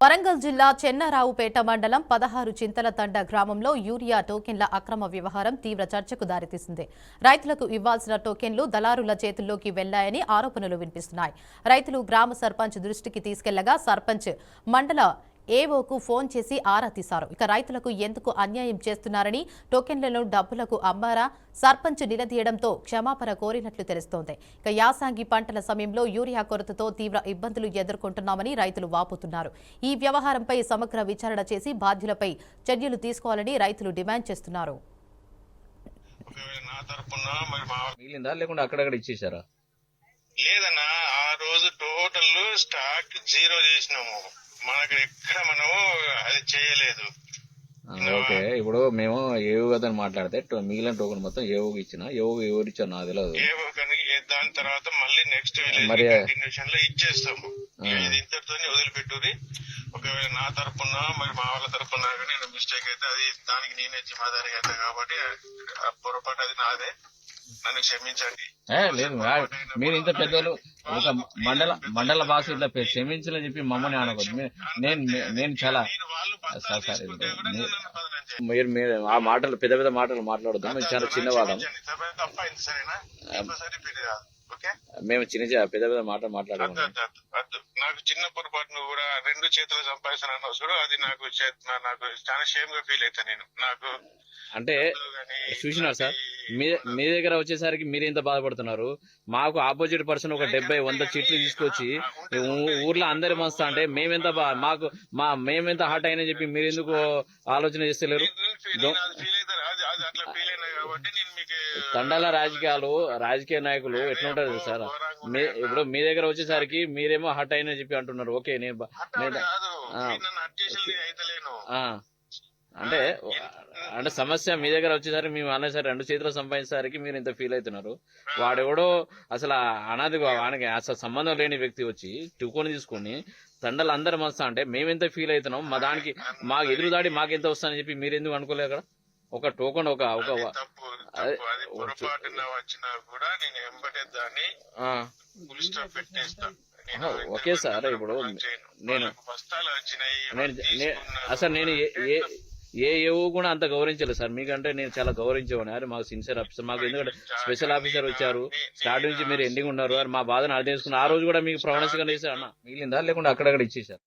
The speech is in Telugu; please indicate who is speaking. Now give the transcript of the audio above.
Speaker 1: వరంగల్ జిల్లా చెన్నారావుపేట మండలం 16 చింతలతండ గ్రామంలో యూరియా టోకెన్ల అక్రమ వ్యవహారం తీవ్ర చర్చకు దారితీసింది. రైతులకు ఇవ్వాల్సిన టోకెన్లు దళారుల చేతుల్లోకి వెళ్లాయని ఆరోపణలు వినిపిస్తున్నాయి. రైతులు గ్రామ సర్పంచ్ దృష్టికి తీసుకెళ్లగా సర్పంచ్ మండల ఏవోకు ఫోన్ చేసి ఆరా తీశారు. ఇక రైతులకు ఎందుకు అన్యాయం చేస్తున్నారని, టోకెన్లను డబ్బులకు అమ్మారా సర్పంచ్ నిలదీయడంతో క్షమాపణ కోరినట్లు తెలుస్తోంది. ఇక యాసంగి పంటల సమయంలో యూరియా కొరతతో తీవ్ర ఇబ్బందులు ఎదుర్కొంటున్నామని రైతులు వాపోతున్నారు. ఈ వ్యవహారంపై సమగ్ర విచారణ చేసి బాధ్యులపై చర్యలు తీసుకోవాలని రైతులు డిమాండ్ చేస్తున్నారు.
Speaker 2: లేదన్నా, ఆ రోజు టోటల్ స్టాక్ జీరో చేసినాము. మనకు ఎక్కడ మనం అది చేయలేదు.
Speaker 3: ఓకే, ఇప్పుడు మేము ఏవో కదా మాట్లాడితే మిగిలిన టోకెన్ మొత్తం ఏవో ఇచ్చిన ఎవరు ఇచ్చారు నాకు తెలియదు.
Speaker 2: ఏవో కానీ దాని తర్వాత మళ్ళీ నెక్స్ట్ కంటిన్యూషన్ లో ఇచ్చేస్తాము. ఇది ఇంతటితో వదిలిపెట్టుది. ఒకవేళ నా తరపున మరి మా వాళ్ళ తరపున కానీ మిస్టేక్ అయితే అది దానికి నేనే జిమ్మాదారి అవుతా కాబట్టి పొరపాటు అది నాదే, నన్ను క్షమించండి.
Speaker 3: లేదు, మీరు ఇంత పెద్దలు ఒక మండల భాష ఇట్లా క్షమించాలని చెప్పి మమ్మల్ని అనకూడదు. నేను చాలా మీరు ఆ మాటలు పెద్ద పెద్ద మాటలు మాట్లాడదు. మేము చాలా చిన్నవాళ్ళం. మేము పెద్ద పెద్ద మాటలు మాట్లాడము.
Speaker 2: నాకు చిన్న పొరపాటును కూడా 2 చేతులు సంపాదిస్తాను చూడు, అది నాకు చాలా షేమ్ గా ఫీల్ అవుతా. నేను నాకు
Speaker 3: అంటే చూసినారు సార్, మీ దగ్గర వచ్చేసరికి మీరు ఎంత బాధపడుతున్నారు. మాకు ఆపోజిట్ పర్సన్ ఒక 70-100 చీట్లు తీసుకొచ్చి ఊర్లో అందరి మస్తా అంటే మేమెంత హార్ట్ అయినా చెప్పి మీరు ఎందుకు ఆలోచన చేస్తలేరు? తండాల రాజకీయ నాయకులు ఎట్లా ఉంటది సార్? ఇప్పుడు మీ దగ్గర వచ్చేసరికి మీరేమో హట్ అయినా చెప్పి అంటున్నారు. ఓకే, అంటే సమస్య మీ దగ్గర వచ్చేసరికి మేము అనేసరికి 2 చేతులు సంపాదించేసరికి మీరు ఇంత ఫీల్ అవుతున్నారు. వాడెవడో అసలు అనాది వానికి అసలు సంబంధం లేని వ్యక్తి వచ్చి టుకొని తీసుకొని తండలు అందరు మస్తా అంటే మేమెంత ఫీల్ అవుతున్నాం. దానికి మాకు ఎదురుదాడి మాకెంత వస్తుందని చెప్పి మీరు ఎందుకు అనుకోలేదు? అక్కడ ఒక టోకన్ ఒక ఓకే సార్, ఇప్పుడు నేను ఏవో కూడా అంత గౌరవించలేదు సార్. మీకంటే నేను చాలా గౌరవించేవాడిని. అరే మాకు సిన్సియర్ ఆఫీసర్, మాకు ఎందుకంటే స్పెషల్ ఆఫీసర్ వచ్చారు, స్టార్ట్ నుంచి మీరు ఎండింగ్ ఉన్నారు. మా బాధను అర్థం చేసుకున్నారు. ఆ రోజు కూడా మీకు ప్రవణసిగా చేశారు. అన్న మిగిలిందా లేకుండా అక్కడక్కడ ఇచ్చేసారు?